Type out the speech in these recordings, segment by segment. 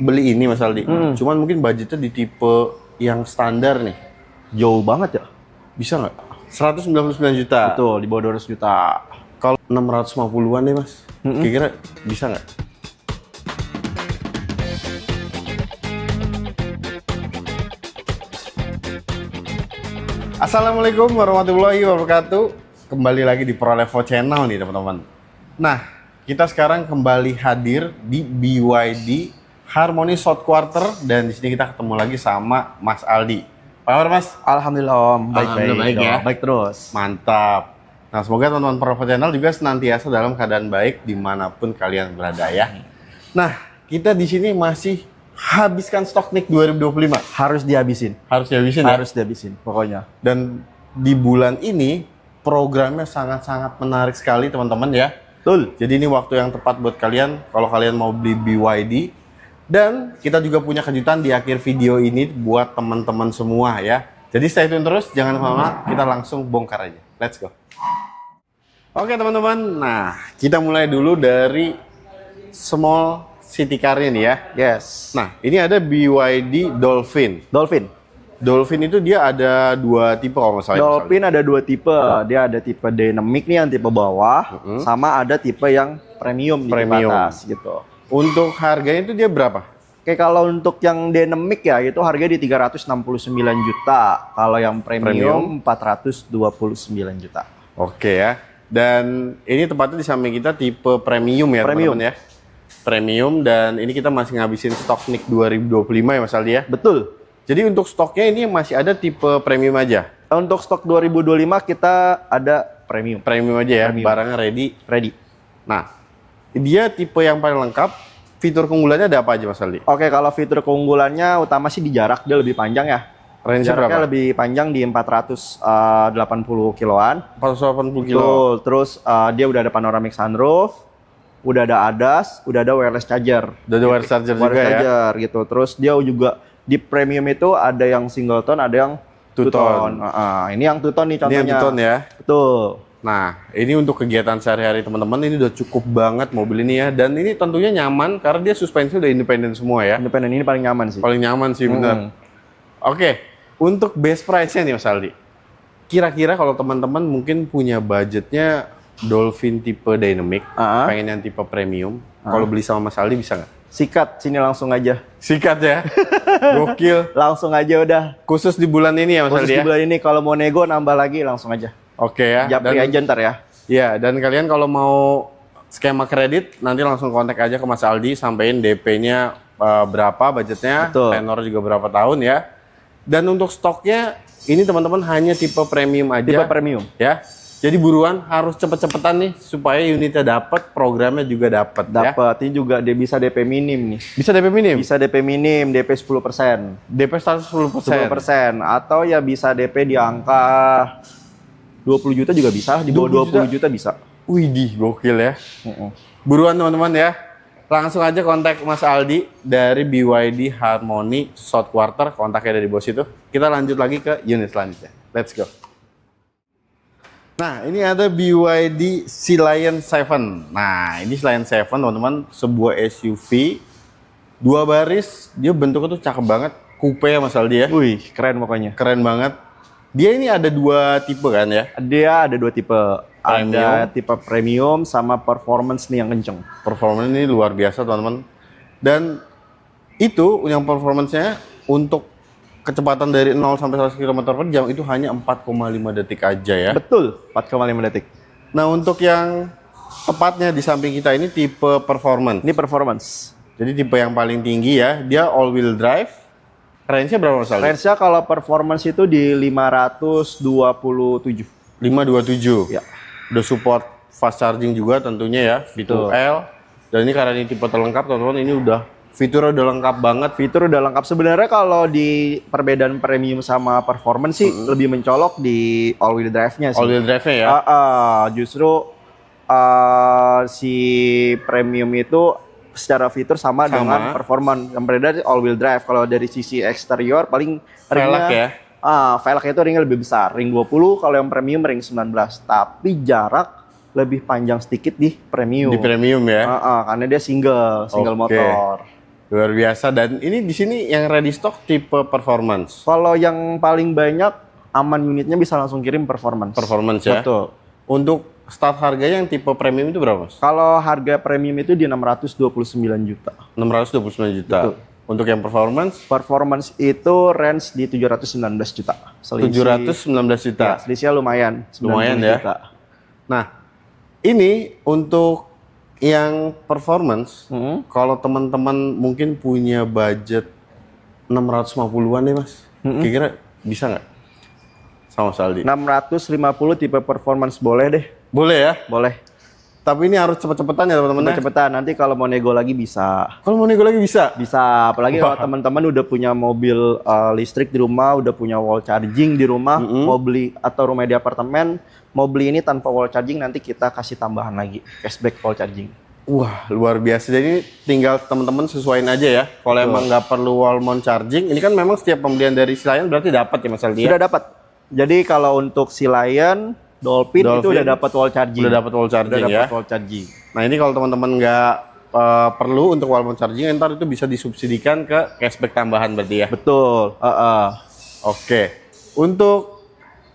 beli ini Mas Aldi. Cuman mungkin budgetnya di tipe yang standar nih. Jauh banget ya? Bisa nggak? 199 juta. Betul, di bawah 200 juta. Kalau 650-an deh Mas, kira-kira bisa nggak? Assalamualaikum warahmatullahi wabarakatuh. Kembali lagi di ProLevo Channel nih teman-teman. Nah, kita sekarang kembali hadir di BYD Harmony South Quarter dan di sini kita ketemu lagi sama Mas Aldi. Apa kabar Mas? Alhamdulillah Om, Alhamdulillah, baik ya. Baik terus. Mantap. Nah, semoga teman-teman ProLevo Channel juga senantiasa dalam keadaan baik dimanapun kalian berada ya. Nah, kita di sini masih habiskan stok NIK 2025. Harus dihabisin. Harus dihabisin ya? Harus dihabisin, pokoknya. Dan di bulan ini programnya sangat-sangat menarik sekali teman-teman ya. Betul. Jadi ini waktu yang tepat buat kalian kalau kalian mau beli BYD. Dan kita juga punya kejutan di akhir video ini buat teman-teman semua ya. Jadi stay tune terus, jangan kemana-mana, kita langsung bongkar aja. Let's go. Oke teman-teman, nah kita mulai dulu dari small city car-nya nih ya. Yes. Nah ini ada BYD Dolphin. Dolphin itu dia ada dua tipe kalau nggak salah. Dolphin ada dua tipe. Dia ada tipe dynamic nih yang tipe bawah, sama ada tipe yang premium di tipe atas gitu. Untuk harganya itu dia berapa? Oke, kalau untuk yang dynamic ya itu harganya di 369 juta. Kalau yang premium 429 juta. Oke ya. Dan ini tempatnya di samping kita tipe premium ya teman-teman ya. Premium dan ini kita masih ngabisin stok NIK 2025 ya Mas Aldi ya. Betul. Jadi untuk stoknya ini masih ada tipe premium aja. Untuk stok 2025 kita ada premium. Premium aja ya, premium. Barangnya ready. Nah, dia tipe yang paling lengkap. Fitur keunggulannya ada apa aja Mas Aldi? Oke, kalau fitur keunggulannya utama sih di jarak, dia lebih panjang ya. Range Jaraknya berapa? lebih panjang di 480 kiloan. 480 kilo. Betul. Terus dia udah ada panoramic sunroof, udah ada ADAS, udah ada wireless charger. Udah ada wireless charger juga ya? Charger gitu. Terus dia juga di premium itu ada yang single tone, ada yang two tone. Ini yang two tone nih contohnya. Ini yang two tone ya? Betul. Nah, ini untuk kegiatan sehari-hari teman-teman ini udah cukup banget mobil ini ya. Dan ini tentunya nyaman karena dia suspensi udah independen semua ya. Independen ini paling nyaman sih. Paling nyaman sih bener. Oke, untuk best price-nya nih Mas Aldi. Kira-kira kalau teman-teman mungkin punya budgetnya Dolphin tipe dynamic, pengen yang tipe premium, kalau beli sama Mas Aldi bisa nggak? Sikat, sini langsung aja. Sikat ya? Gokil. Langsung aja udah. Khusus di bulan ini ya Mas Aldi ya? Khusus di bulan ini, kalau mau nego nambah lagi langsung aja. Oke ya. Japri aja ntar ya. Iya, dan kalian kalau mau skema kredit, nanti langsung kontak aja ke Mas Aldi, sampein DP-nya berapa budgetnya, tenor juga berapa tahun ya. Dan untuk stoknya, ini teman-teman hanya tipe premium aja. Tipe premium. Ya. Jadi buruan harus cepet-cepetan nih, supaya unitnya dapat, programnya juga dapat. Dapat, ini juga dia bisa DP minim nih. Bisa DP minim? Bisa DP minim, DP 10%. DP 10%? 10%. Atau ya bisa DP di angka 20 juta juga bisa, di bawah 20 juta bisa. Widih, gokil ya. Buruan teman-teman ya. Langsung aja kontak Mas Aldi dari BYD Harmony South Quarter, kontaknya dari bos itu. Kita lanjut lagi ke unit selanjutnya. Let's go. Nah, ini ada BYD Sea Lion 7. Nah, ini Sea Lion 7 teman-teman, sebuah SUV 2 baris, dia bentuknya tuh cakep banget, coupe ya Mas Aldi ya. Wih, keren pokoknya. Keren banget. Dia ini ada 2 tipe kan ya? Dia ada 2 tipe. Premium. Ada tipe premium sama performance nih yang kenceng. Performance ini luar biasa teman-teman. Dan itu yang performance-nya untuk kecepatan dari 0 sampai 100 km per jam itu hanya 4,5 detik aja ya. Betul, 4,5 detik. Nah, untuk yang tepatnya di samping kita ini tipe performance. Ini performance. Jadi tipe yang paling tinggi ya. Dia all wheel drive. Range-nya berapa Mas Aldi? Range-nya kalau performance itu di 527. 527. Ya. Udah support fast charging juga tentunya ya, V2L. Dan ini karena ini tipe terlengkap teman-teman, ini udah fiturnya udah lengkap banget. Fitur udah lengkap. Sebenarnya kalau di perbedaan premium sama performance sih lebih mencolok di all wheel drive-nya sih. All wheel drive-nya ya? Justru si premium itu secara fitur sama dengan performance. Yang berbeda all wheel drive. Kalau dari sisi eksterior paling velg ya? Velgnya itu ringnya lebih besar. Ring 20, kalau yang premium ring 19. Tapi jarak lebih panjang sedikit di premium. Di premium ya? Karena dia single motor. Luar biasa. Dan ini di sini yang ready stock tipe performance. Kalau yang paling banyak aman unitnya bisa langsung kirim performance. Performance ya. Betul. Untuk start harganya yang tipe premium itu berapa, Mas? Kalau harga premium itu di 629 juta. 629 juta. Betul. Untuk yang performance Performance itu range di 719 juta. 719 juta. Ya, selisihnya lumayan. 90 Lumayan ya. juta. Nah, ini untuk yang performance, kalau teman-teman mungkin punya budget 650-an deh, Mas. Kira-kira bisa nggak? Sama Saldi. 650 tipe performance boleh deh. Boleh ya? Boleh. Tapi ini harus cepet-cepetan ya teman-teman. ya? Cepetan, nanti kalau mau nego lagi bisa. Kalau mau nego lagi bisa. Bisa, apalagi kalau teman-teman udah punya mobil listrik di rumah, udah punya wall charging di rumah, mau beli atau rumah di apartemen, mau beli ini tanpa wall charging, nanti kita kasih tambahan lagi cashback wall charging. Wah, luar biasa. Jadi tinggal teman-teman sesuaiin aja ya. Kalau emang nggak perlu wall mount charging, ini kan memang setiap pembelian dari Lion berarti dapat ya Mas Aldi. Sudah dapat. Jadi kalau untuk si Lion, Dolphin itu udah dapat wall charging. Udah dapat wall charging Udah ya. dapat wall charging. Nah ini kalau teman-teman nggak perlu untuk wall mount charging, ntar itu bisa disubsidikan ke cashback tambahan berarti ya. Betul. Oke. Untuk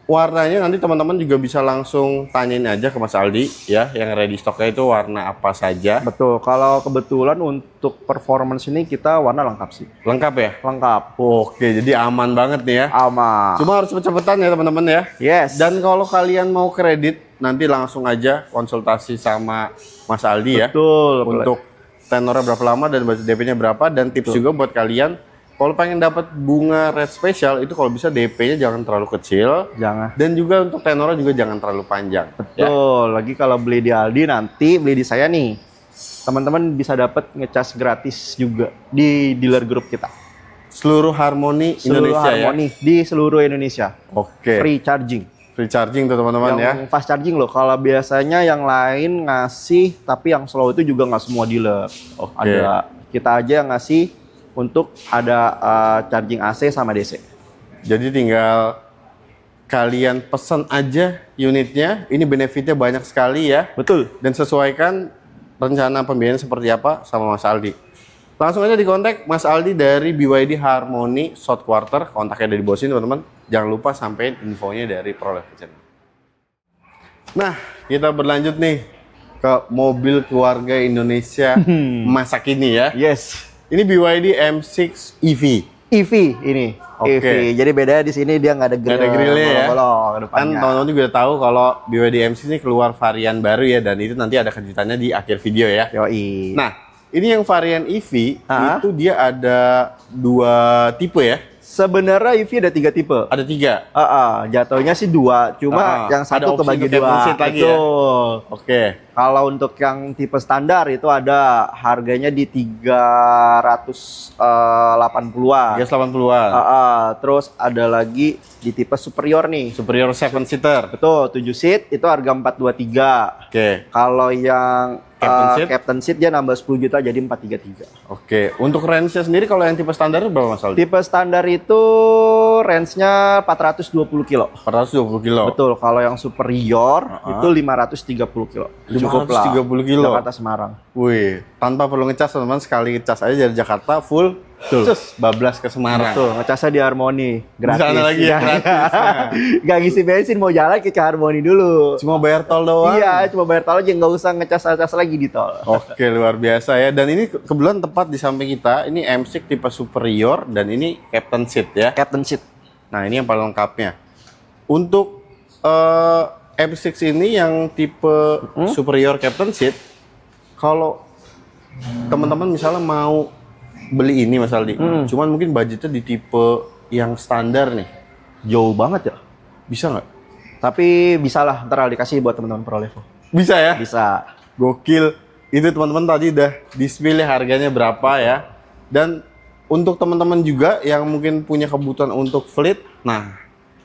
warnanya nanti teman-teman juga bisa langsung tanyain aja ke Mas Aldi ya, yang ready stocknya itu warna apa saja. Betul. Kalau kebetulan untuk performance ini kita warna lengkap sih. Lengkap ya? Lengkap. Oke, jadi aman banget nih ya. Aman. Cuma harus cepet-cepetan ya teman-teman ya. Yes. Dan kalau kalian mau kredit, nanti langsung aja konsultasi sama Mas Aldi ya. Betul. Untuk tenornya berapa lama dan budget DP-nya berapa, dan tips juga buat kalian kalau pengen dapat bunga red special itu kalau bisa DP-nya jangan terlalu kecil. Jangan. Dan juga untuk tenornya juga jangan terlalu panjang. Ya. Betul. Lagi kalau beli di Aldi, nanti beli di saya nih, teman-teman bisa dapat ngecas gratis juga di dealer group kita. Seluruh Harmoni Seluruh Indonesia Harmoni di seluruh Indonesia. ya. Oke. Free charging. Free charging tuh teman-teman ya. Yang fast charging loh. Kalau biasanya yang lain ngasih, tapi yang slow itu juga nggak semua dealer. Oke. Ada kita aja yang ngasih untuk ada charging AC sama DC. Jadi tinggal kalian pesan aja unitnya. Ini benefitnya banyak sekali ya. Betul. Dan sesuaikan rencana pembiayaan seperti apa sama Mas Aldi. Langsung aja dikontak Mas Aldi dari BYD Harmoni South Quarter. Kontaknya ada di bawah sini teman-teman. Jangan lupa sampein infonya dari Pro Life Channel. Nah, kita berlanjut nih ke mobil keluarga Indonesia masa kini ya. Yes. Ini BYD M6 EV. EV ini. Oke. EV. Jadi bedanya di sini dia nggak ada grill. Nggak ada grillnya ya. bolong-bolong ke Kan depannya. teman-teman juga udah tahu kalau BYD M6 ini keluar varian baru ya, dan itu nanti ada kejutannya di akhir video ya. Yoi. Nah, ini yang varian EV Ah. itu dia ada 2 tipe ya. Sebenarnya EV ada 3 tipe. Ada 3. Jatuhnya sih 2, cuma yang ada satu opsi kebagi untuk 2. captain seat lagi ya? Betul. Oke. Kalau untuk yang tipe standar itu ada harganya di 380-an. 380-an. Terus ada lagi di tipe superior nih. Superior 7 seater. Betul, 7 seat itu harga 423. Oke. Kalau yang Captain seat? Captain seat dia nambah 10 juta jadi 433. Oke. Untuk range-nya sendiri kalau yang tipe standar itu berapa Mas Aldi? Tipe standar itu range-nya 420 kilo. 420 kilo. Betul, kalau yang superior itu 530 kilo. Cukup lah. 530 kilo. Jakarta Semarang. Wih, tanpa perlu ngecas teman-teman, sekali ngecas aja dari Jakarta full, terus bablas ke Semarang. Betul, ngecasnya di Harmoni, gratis. Di sana lagi ya, gratis. Gak ngisi bensin, mau jalan ke Harmoni dulu. Cuma bayar tol doang. Iya, cuma bayar tol aja, nggak usah ngecas lagi di tol. Oke, luar biasa ya. Dan ini kebetulan tepat di samping kita, ini M6 tipe superior dan ini Captain Seat ya. Captain seat. Nah, ini yang paling lengkapnya. Untuk M6 ini yang tipe superior Captain Seat, kalau teman-teman misalnya mau beli ini Mas Aldi, cuman mungkin budgetnya di tipe yang standar nih, Jauh banget ya. bisa nggak? Tapi bisa lah, ntar dikasih buat teman-teman Pro Level. Bisa ya? Bisa. Gokil. Itu teman-teman tadi udah di-spill harganya berapa ya. Dan untuk teman-teman juga yang mungkin punya kebutuhan untuk fleet, nah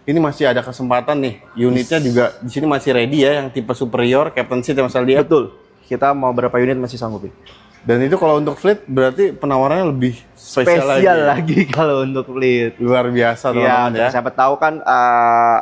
ini masih ada kesempatan nih. Unitnya juga di sini masih ready ya, yang tipe superior Captain Seat ya Mas Aldi ya. Betul. Kita mau berapa unit masih sanggupin. Dan itu kalau untuk fleet berarti penawarannya lebih spesial lagi. kalau untuk fleet. Luar biasa Iya, teman-teman ya. siapa tahu kan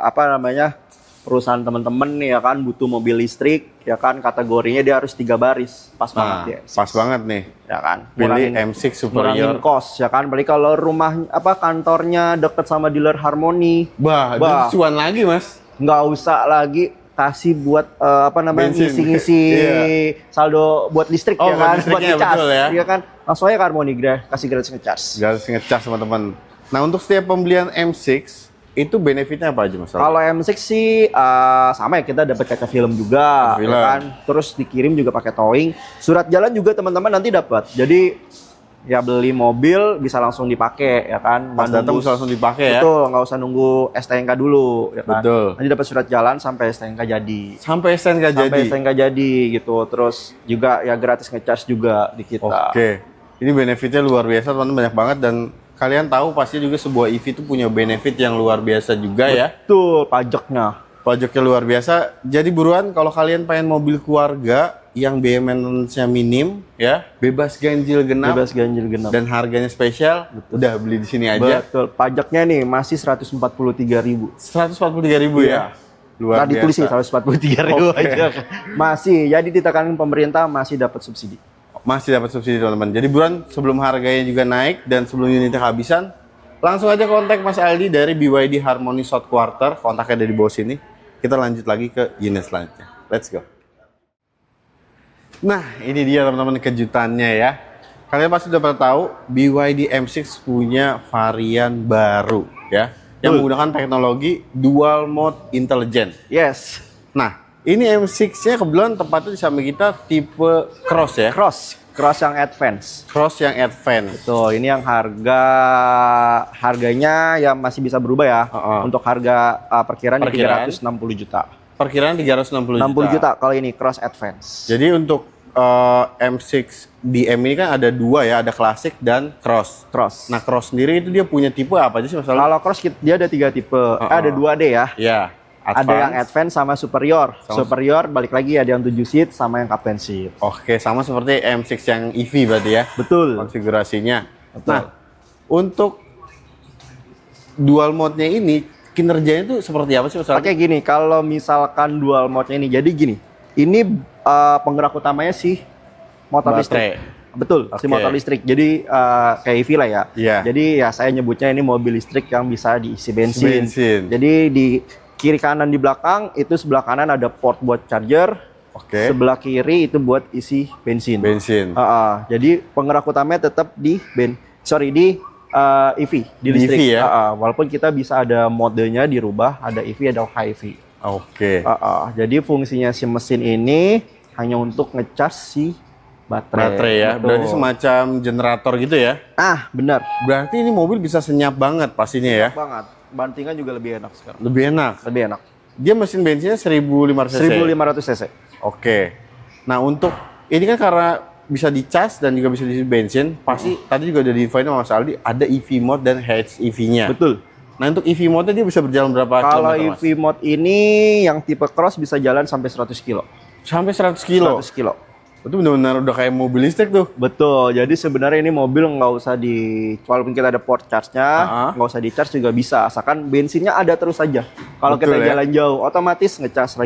apa namanya perusahaan teman-teman nih ya kan butuh mobil listrik ya kan, kategorinya dia harus 3 baris. Pas banget Nah, ya. pas banget nih. Ya kan. Pilih M6 ngurangin Superior. cost ya kan. Apalagi kalau rumah kantornya deket sama dealer Harmony, Bah, itu cuan lagi, Mas. nggak usah lagi kasih buat Bensin. ngisi-ngisi Iya. saldo buat listrik Oh, ya buat kan, listriknya, ngecas, betul ya. iya kan, langsung aja ke Harmony kasih gratis ngecas. Garis ngecas teman-teman. Nah, untuk setiap pembelian M6 itu benefitnya apa aja, Mas? Kalau M6 sih sama ya, kita dapat kaca film juga, Kaca film. ya kan, terus dikirim juga pakai towing, surat jalan juga teman-teman nanti dapat. Jadi ya beli mobil bisa langsung dipakai ya kan, Pas datang bisa langsung dipakai ya. betul, nggak usah nunggu STNK dulu ya kan. Betul. Nanti dapat surat jalan sampai STNK jadi. Sampai STNK jadi. Sampai STNK jadi gitu. Terus juga ya gratis ngecas juga di kita. Oke. Ini benefitnya luar biasa, teman-teman, banyak banget, dan kalian tahu pasti juga sebuah EV itu punya benefit yang luar biasa juga ya. Betul, pajaknya. Pajaknya luar biasa. Jadi buruan kalau kalian pengen mobil keluarga yang biaya maintenance-nya minim ya, bebas ganjil genap Bebas ganjil genap. dan harganya spesial, udah beli di sini aja. Betul, pajaknya nih masih 143.000. 143.000 ya. Luar Tadi tulis sih biasa. 143.000 Oke. aja. Masih, jadi ditekanin pemerintah masih dapat subsidi. Masih dapat subsidi, teman-teman. Jadi buruan sebelum harganya juga naik dan sebelum unitnya kehabisan, langsung aja kontak Mas Aldi dari BYD Harmony South Quarter. Kontaknya ada di bawah sini. Kita lanjut lagi ke unit selanjutnya. Let's go. Nah, ini dia teman-teman kejutannya ya. Kalian pasti udah pernah tahu BYD M6 punya varian baru ya, yang menggunakan teknologi dual mode intelligent. Yes. Nah, ini M6-nya kebetulan tempatnya di samping kita tipe cross ya. Cross yang advance. Cross yang advance. Tuh, ini yang harganya ya masih bisa berubah ya. Untuk harga perkiraan Perkiraan? 360 juta. Perkiraan 360 60 juta kalau ini cross advance. Jadi untuk M6 DM ini kan ada dua ya, ada klasik dan cross. Cross. Nah, cross sendiri itu dia punya tipe apa aja sih Mas Aldi? Kalau cross dia ada 3 tipe. Ada 2D ya. Ya, Ada yang advance sama superior. Superior balik lagi ada yang 7 seat sama yang captain seat. Oke, sama seperti M6 yang EV berarti ya. Betul. Konfigurasinya. Betul. Nah, untuk dual mode-nya ini kinerjanya itu seperti apa sih Mas Aldi? Oke gini, kalau misalkan dual mode-nya ini, jadi gini. Ini penggerak utamanya sih motor Baterai. listrik. Betul, si Oke. motor listrik. Jadi kayak EV lah ya. Iya. Jadi ya saya nyebutnya ini mobil listrik yang bisa diisi bensin. Bensin. Jadi di kiri kanan di belakang itu sebelah kanan ada port buat charger. Oke. Sebelah kiri itu buat isi bensin. Bensin. Jadi penggerak utamanya tetap di EV, di listrik. EV ya? Walaupun kita bisa ada modenya dirubah, ada EV ada high EV. Oke. Jadi fungsinya si mesin ini hanya untuk ngecas si baterai. Baterai ya. Betul. Berarti semacam generator gitu ya. Benar. Berarti ini mobil bisa senyap banget pastinya ya. Banget. Bantingan juga lebih enak sekarang. Lebih enak. Lebih enak. Dia mesin bensinnya 1500 cc. 1500 cc. Oke. Nah, untuk ini kan karena bisa dicas dan juga bisa diisi bensin, pasti tadi juga udah diinfoin sama Mas Aldi ada EV mode dan HEV-nya. Betul. Nah, untuk EV mode dia bisa berjalan berapa Kalau kilometer, Mas? EV mode ini yang tipe cross bisa jalan sampai 100 kilo. Sampai 100 kilo. 100 kilo. Itu benar-benar udah kayak mobil listrik tuh. Betul, jadi sebenarnya ini mobil nggak usah walaupun kita ada port charge-nya, nggak usah di-charge juga bisa, asalkan bensinnya ada terus saja. Kalau Betul kita ya. jalan jauh, otomatis ngecas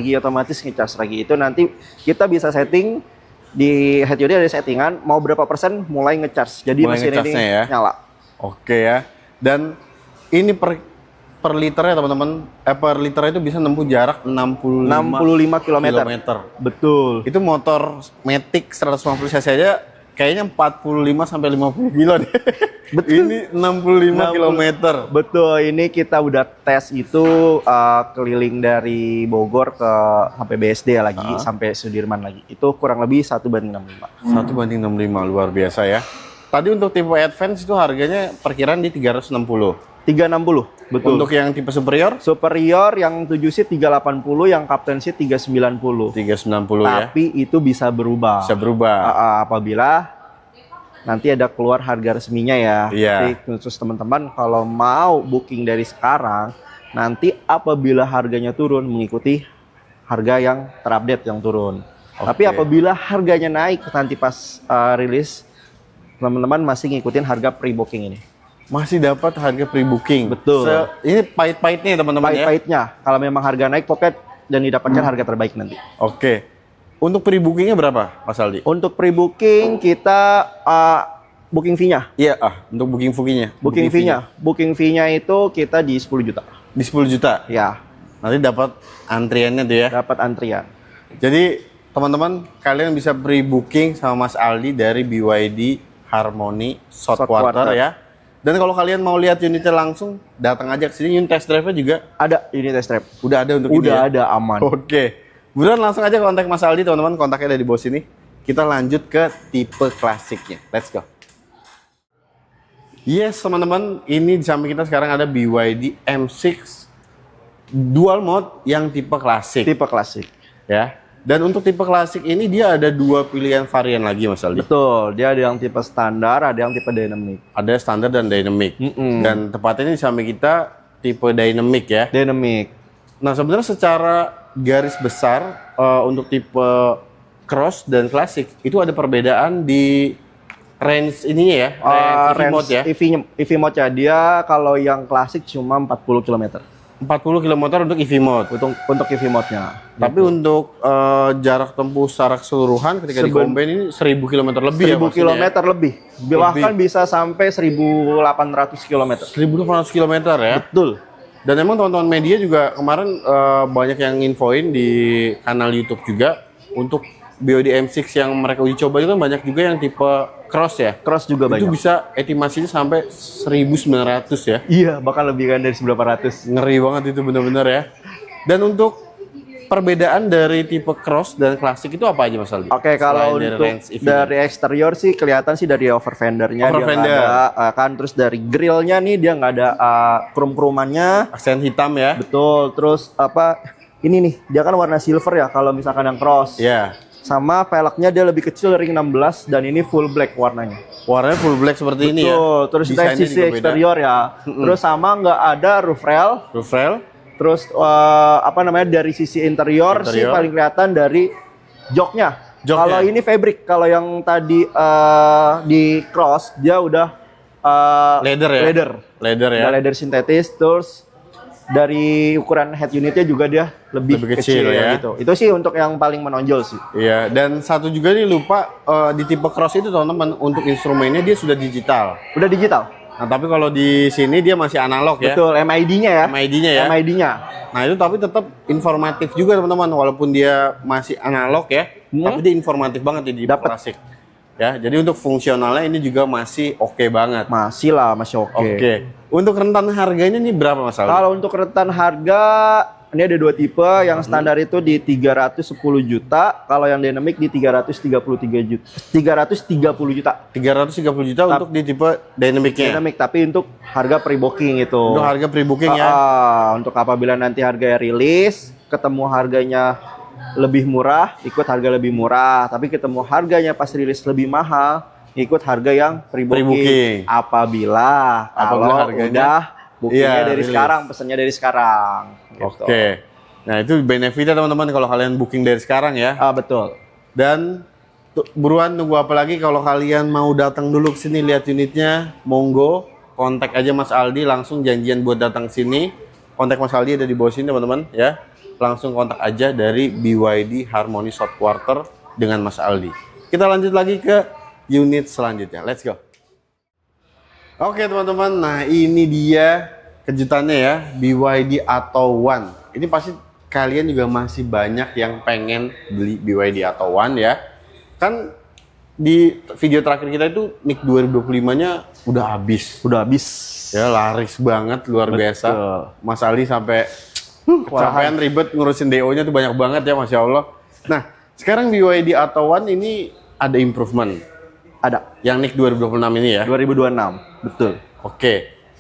lagi. Itu nanti kita bisa setting di HED ada settingan, mau berapa persen mulai ngecas. Jadi Mulai mesin ini ngecasnya ya. nyala. Oke ya. Dan ini per liternya teman-teman, per liter itu bisa nempuh jarak 65 km. Betul. Itu motor Matic 150 cc aja kayaknya 45 sampai 50 kilo deh. Betul. Ini 65 km. Betul, ini kita udah tes itu keliling dari Bogor ke sampai BSD lagi, sampai Sudirman lagi. Itu kurang lebih 1:65. 1:65, luar biasa ya. Tadi untuk tipe advance itu harganya perkiraan di 360. 360, betul. Untuk yang tipe superior Superior yang 7 seat 380, yang captain seat 390. 390 ya. Tapi itu bisa berubah. Bisa berubah. Apabila nanti ada keluar harga resminya ya. Iya. Jadi khusus teman-teman kalau mau booking dari sekarang, nanti apabila harganya turun mengikuti harga yang terupdate yang turun. Tapi apabila harganya naik nanti pas rilis, teman-teman masih ngikutin harga pre-booking ini. Masih dapat harga pre-booking. Betul. Ini pahit-pahitnya teman-teman ya. Pahit-pahitnya. Kalau memang harga naik, pokoknya dan didapatkan harga terbaik nanti. Oke. Untuk pre-bookingnya berapa, Mas Aldi? Untuk pre-booking kita booking fee-nya. Iya, untuk booking fee-nya. Booking fee-nya itu kita di 10 juta. Di 10 juta? Ya. Nanti dapat antriannya tuh ya. Dapat antrian. Jadi teman-teman kalian bisa pre-booking sama Mas Aldi dari BYD Harmony South Quarter ya. Dan kalau kalian mau lihat unitnya langsung, datang aja ke sini. Unit test drive-nya juga ada unit test drive. udah ada untuk ini ya. Udah ada, aman. Oke. Buruan langsung aja kontak Mas Aldi teman-teman, kontaknya ada di bawah sini. Kita lanjut ke tipe klasiknya. Let's go. Yes teman-teman, ini di samping kita sekarang ada BYD M6 dual mode yang tipe klasik. Tipe klasik. Ya. Dan untuk tipe klasik ini dia ada 2 pilihan varian lagi Mas Aldi. Betul, dia ada yang tipe standar, ada yang tipe dynamic. Ada standar dan dynamic. Dan tepatnya ini di samping kita tipe dynamic ya. Dynamic. Nah sebenarnya secara garis besar untuk tipe cross dan klasik itu ada perbedaan di range ininya ya, range EV mode ya. EV mode ya, dia kalau yang klasik cuma 40 km. 40 km untuk EV mode. Untuk EV mode-nya. Tapi untuk jarak tempuh secara keseluruhan ketika di combine ini 1000 km lebih 1000 km lebih. Bahkan bisa sampai 1800 km. 1800 km ya. Betul. Dan emang teman-teman media juga kemarin banyak yang infoin di kanal YouTube juga untuk BYD M6 yang mereka uji coba itu kan banyak juga yang tipe cross ya. Cross juga banyak. Itu bisa estimasinya sampai 1900 ya. Iya, bahkan lebih kan dari 1900. Ngeri banget itu benar-benar ya. Dan untuk perbedaan dari tipe cross dan klasik itu apa aja Mas Aldi? Oke, kalau untuk dari eksterior sih kelihatan sih dari over fendernya dia nggak ada, kan terus dari grillnya nih dia nggak ada krum-krumannya. Aksen hitam ya. Betul. Terus ini nih dia kan warna silver ya kalau misalkan yang cross. Iya. Sama velgnya dia lebih kecil ring 16 dan ini full black warnanya. Warnanya full black seperti ini ya. Betul. Terus dari sisi eksterior ya. Terus sama nggak ada roof rail. Roof rail. Terus dari sisi interior sih paling kelihatan dari joknya. Kalau ini fabric, kalau yang tadi di cross dia udah leather ya. Leather ya. Leather sintetis. Terus dari ukuran head unitnya juga dia lebih kecil ya gitu. Itu sih untuk yang paling menonjol sih. Iya, dan satu juga nih lupa di tipe cross itu teman-teman untuk instrumennya dia sudah digital. Udah digital. Nah, tapi kalau di sini dia masih analog ya. Betul, MID-nya ya. MID-nya ya. MID-nya. Nah, itu tapi tetap informatif juga teman-teman walaupun dia masih analog ya. Tapi dia informatif banget di klasik. Ya, jadi untuk fungsionalnya ini juga masih oke banget. Masih lah, masih oke. Oke. Untuk rentan harganya ini berapa Mas Aldi? Kalau untuk rentan harga ini ada 2 tipe, yang standar itu di 310 juta, kalau yang dynamic di 330 juta. 330 juta untuk di tipe dynamicnya. Dynamic, tapi untuk harga pre-booking itu. Untuk harga pre-booking ya. Untuk apabila nanti harganya rilis, ketemu harganya lebih murah, ikut harga lebih murah. Tapi ketemu harganya pas rilis lebih mahal, ikut harga yang pre-booking. Apabila harganya udah bookingnya dari rilis. Sekarang, pesannya dari sekarang. Gitu. Oke. Nah itu benefitnya teman-teman kalau kalian booking dari sekarang ya. Betul. Dan buruan tunggu apa lagi kalau kalian mau datang dulu ke sini lihat unitnya, monggo kontak aja Mas Aldi, langsung janjian buat datang sini. Kontak Mas Aldi ada di bawah sini teman-teman ya. Langsung kontak aja dari BYD Harmony South Quarter dengan Mas Aldi. Kita lanjut lagi ke unit selanjutnya. Let's go. Oke teman-teman, nah ini dia kejutannya ya, BYD Atto One. Ini pasti kalian juga masih banyak yang pengen beli BYD Atto One ya. Kan di video terakhir kita itu NIK 2025-nya udah habis. Ya laris banget, luar biasa. Mas Aldi sampai kecapean ribet ngurusin DO-nya tuh banyak banget ya, Masya Allah. Nah, sekarang BYD Atto One ini ada improvement. Ada. Yang NIK 2026 ini ya? 2026, betul. Oke.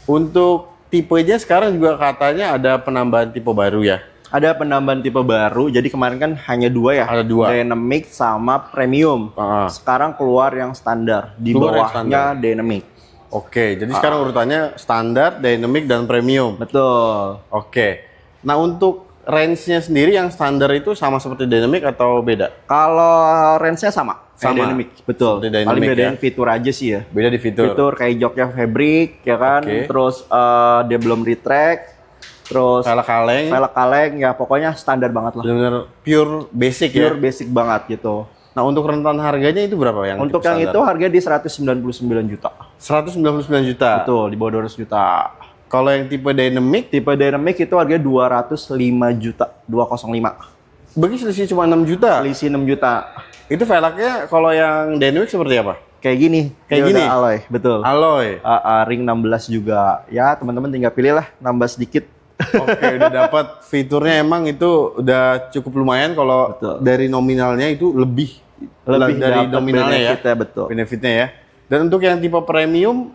Untuk tipenya sekarang juga katanya ada penambahan tipe baru ya? Ada penambahan tipe baru, jadi kemarin kan hanya 2 ya? Ada 2. Dynamic sama premium. Sekarang keluar yang standar, di bawahnya dynamic. Oke, jadi sekarang urutannya standar, dynamic, dan premium. Betul. Oke. Nah untuk range-nya sendiri yang standar itu sama seperti dynamic atau beda? Kalau range-nya sama. Sama. Dynamic, betul. Dynamic, paling bedain ya? fitur aja sih ya. Beda di fitur. Fitur kayak joknya fabric ya kan. Terus dia belum retract. terus velg kaleng, ya pokoknya standar banget lah. benar-benar pure basic ya. Pure basic banget gitu. Nah, untuk rentan harganya itu berapa yang Untuk tipe yang standar? itu harga di 199 juta. 199 juta. Betul, di bawah 200 juta. Kalau yang tipe dynamic, Tipe dynamic itu harga 205 juta, 205. bagi selisih cuma 6 juta. Selisih 6 juta. Itu velgnya kalau yang dynamic seperti apa? Kayak gini. Kayak Dia gini? udah alloy, betul. Alloy. Ring 16 juga. Ya, teman-teman tinggal pilih lah, nambah sedikit. Oke, udah dapat fiturnya, emang itu udah cukup lumayan kalau Betul. dari nominalnya itu lebih Lebih dari dapat nominalnya ya. benefitnya, betul. Benefitnya ya. Dan untuk yang tipe premium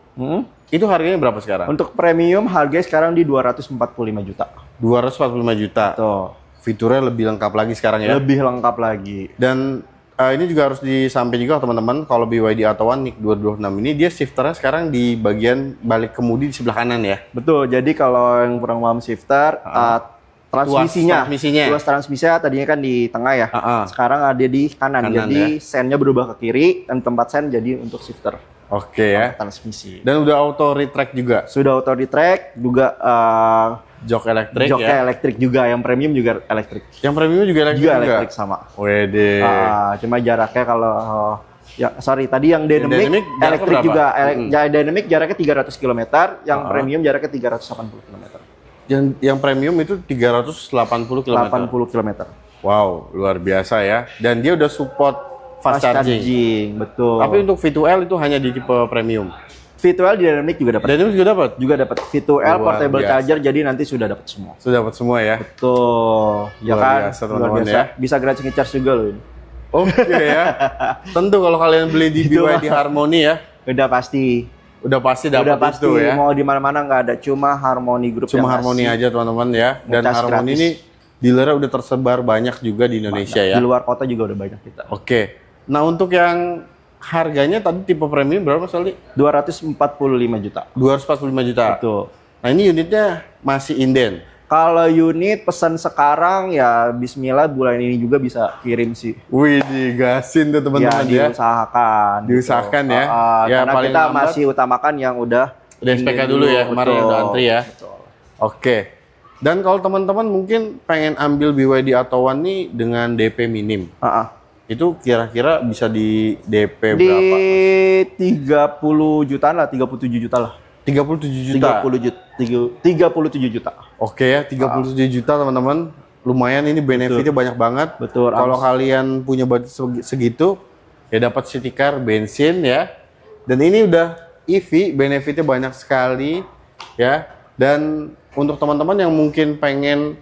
itu harganya berapa sekarang? Untuk premium harganya sekarang di 245 juta. 245 juta. Tuh. Fiturnya lebih lengkap lagi sekarang ya. Lebih lengkap lagi. Dan ini juga harus disampaikan juga teman-teman, kalau BYD Atto1 NIK 226 ini dia shifternya sekarang di bagian balik kemudi di sebelah kanan ya. Betul. Jadi kalau yang kurang paham shifter, transmisinya, tuas transmisinya tadinya kan di tengah ya. Sekarang ada di kanan. Jadi sennya berubah ke kiri dan tempat sen jadi untuk shifter. Oke ya. Transmisi. Dan udah auto retract juga. Sudah auto retract juga. Jok elektrik ya. Joknya elektrik juga, yang premium juga elektrik. Yang premium juga elektrik juga? Elektrik sama. Wede. Cuma jaraknya kalau tadi yang dynamic elektrik berapa? juga. Dynamic jaraknya 300 km, yang premium jaraknya 380 km. Yang premium itu 380 km. 80 km. Wow, luar biasa ya. Dan dia udah support fast charging. Betul. Tapi untuk V2L itu hanya di tipe premium. V2L di dynamic juga dapat. Dynamic juga dapat. Juga dapat V2L portable charger, jadi nanti sudah dapat semua. Sudah dapat semua ya. Betul. Ya luar kan? Biasa, teman-teman ya. Bisa gratis ngecharge juga loh ini. Oke ya. Tentu kalau kalian beli di BYD Harmony ya. Udah pasti. Udah pasti dapat itu ya. Mau di mana-mana nggak ada, cuma Harmony Group. Cuma Harmony aja teman-teman ya. Dan Harmony ini dealernya udah tersebar banyak juga di Indonesia ya. Di luar kota juga udah banyak kita. Oke. Nah, untuk yang harganya tadi tipe premium berapa Mas Aldi? 245 juta. 245 juta. Betul. Nah, ini unitnya masih inden. Kalau unit pesan sekarang ya bismillah bulan ini juga bisa kirim sih. Wih, digasin tuh teman-teman ya. Diusahakan. Diusahakan gitu. ya. Ya karena paling kita lambat, masih utamakan yang udah SPK dulu ya, kemarin udah antri ya. Betul. Oke. Dan kalau teman-teman mungkin pengen ambil BYD Atto1 nih dengan DP minim. Itu kira-kira bisa di DP di berapa? Di 30 jutaan lah, 37 juta lah. 37 juta. 37 juta. Oke ya, 37 juta teman-teman. Lumayan, ini benefitnya banyak banget. Betul. Kalau kalian punya budget segitu, ya dapat city car, bensin ya. Dan ini udah EV, benefitnya banyak sekali ya. Dan untuk teman-teman yang mungkin pengen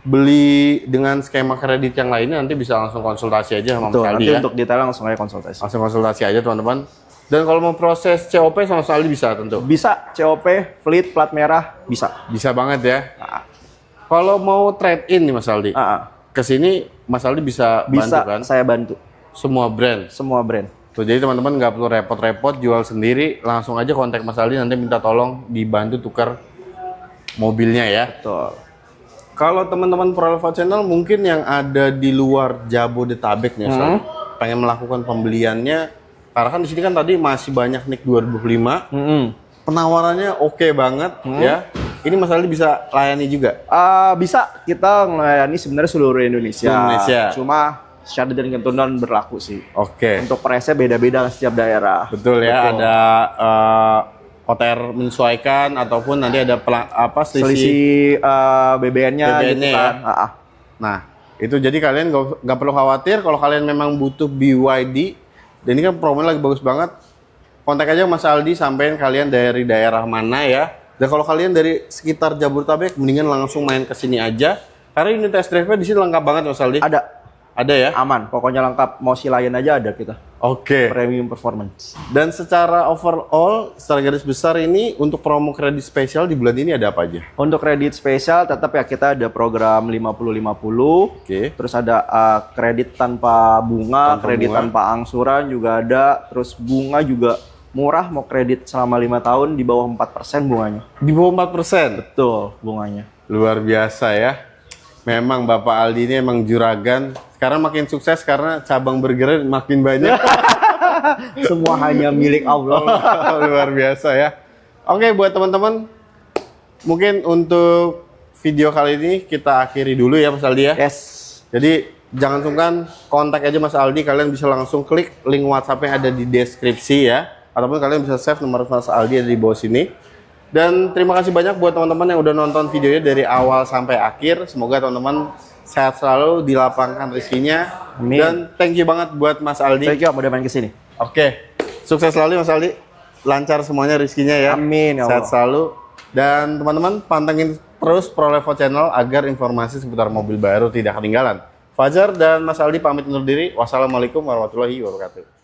beli dengan skema kredit yang lainnya, nanti bisa langsung konsultasi aja sama Mas Aldi ya. Untuk detail langsung aja konsultasi. Langsung konsultasi aja teman-teman. Dan kalau mau proses COP sama Mas Aldi bisa tentu? Bisa, COP, fleet, plat merah, bisa. Bisa banget ya. Kalau mau trade in nih Mas Aldi, kesini Mas Aldi bisa bantu kan? Saya bantu. Semua brand? Semua brand. Tuh, jadi teman-teman nggak perlu repot-repot jual sendiri, langsung aja kontak Mas Aldi, nanti minta tolong dibantu tukar mobilnya ya. Betul. Kalau teman-teman Proleva Channel mungkin yang ada di luar Jabodetabek nih, pengen melakukan pembeliannya, karena kan di sini kan tadi masih banyak NIK 2005, penawarannya oke banget ya. Ini Mas Aldi bisa layani juga? Bisa, kita melayani sebenarnya seluruh Indonesia. Cuma syarat dan ketentuan berlaku sih. Oke. Untuk price-nya beda-beda setiap daerah. Betul ya, ada OTR menyesuaikan ataupun nanti ada selisih BBN-nya gitu kan. Ya. Nah, itu jadi kalian nggak perlu khawatir kalau kalian memang butuh BYD. Dan ini kan promonya lagi bagus banget. Kontak aja Mas Aldi, sampein kalian dari daerah mana ya. Dan kalau kalian dari sekitar Jabodetabek, mendingan langsung main ke sini aja. Karena unit test drive-nya di sini lengkap banget Mas Aldi. Ada ya? Aman, pokoknya lengkap. Mau Lion aja ada kita. Oke. Premium performance. Dan secara overall, secara garis besar ini untuk promo kredit spesial di bulan ini ada apa aja? Untuk kredit spesial tetap ya kita ada program 50-50. Terus ada kredit tanpa bunga, tanpa angsuran juga ada. Terus bunga juga murah, mau kredit selama 5 tahun di bawah 4% bunganya. Di bawah 4%? Betul, bunganya. Luar biasa ya. Memang Bapak Aldi ini emang juragan. Sekarang makin sukses karena cabang burger makin banyak. Semua hanya milik Allah. Luar biasa ya. Oke, buat teman-teman, mungkin untuk video kali ini kita akhiri dulu ya Mas Aldi ya. Yes. Jadi jangan sungkan kontak aja Mas Aldi, kalian bisa langsung klik link WhatsApp-nya ada di deskripsi ya. Ataupun kalian bisa save nomor Mas Aldi ada di bawah sini. Dan terima kasih banyak buat teman-teman yang udah nonton videonya dari awal sampai akhir. Semoga teman-teman sehat selalu, dilapangkan rezekinya. Amin. Dan thank you banget buat Mas Aldi. Thank you udah main kesini. Oke, sukses selalu Mas Aldi. Lancar semuanya rezekinya ya. Amin ya Sehat Allah. selalu. Dan teman-teman pantengin terus ProLevo Channel agar informasi seputar mobil baru tidak ketinggalan. Fajar dan Mas Aldi pamit undur diri. Wassalamualaikum warahmatullahi wabarakatuh.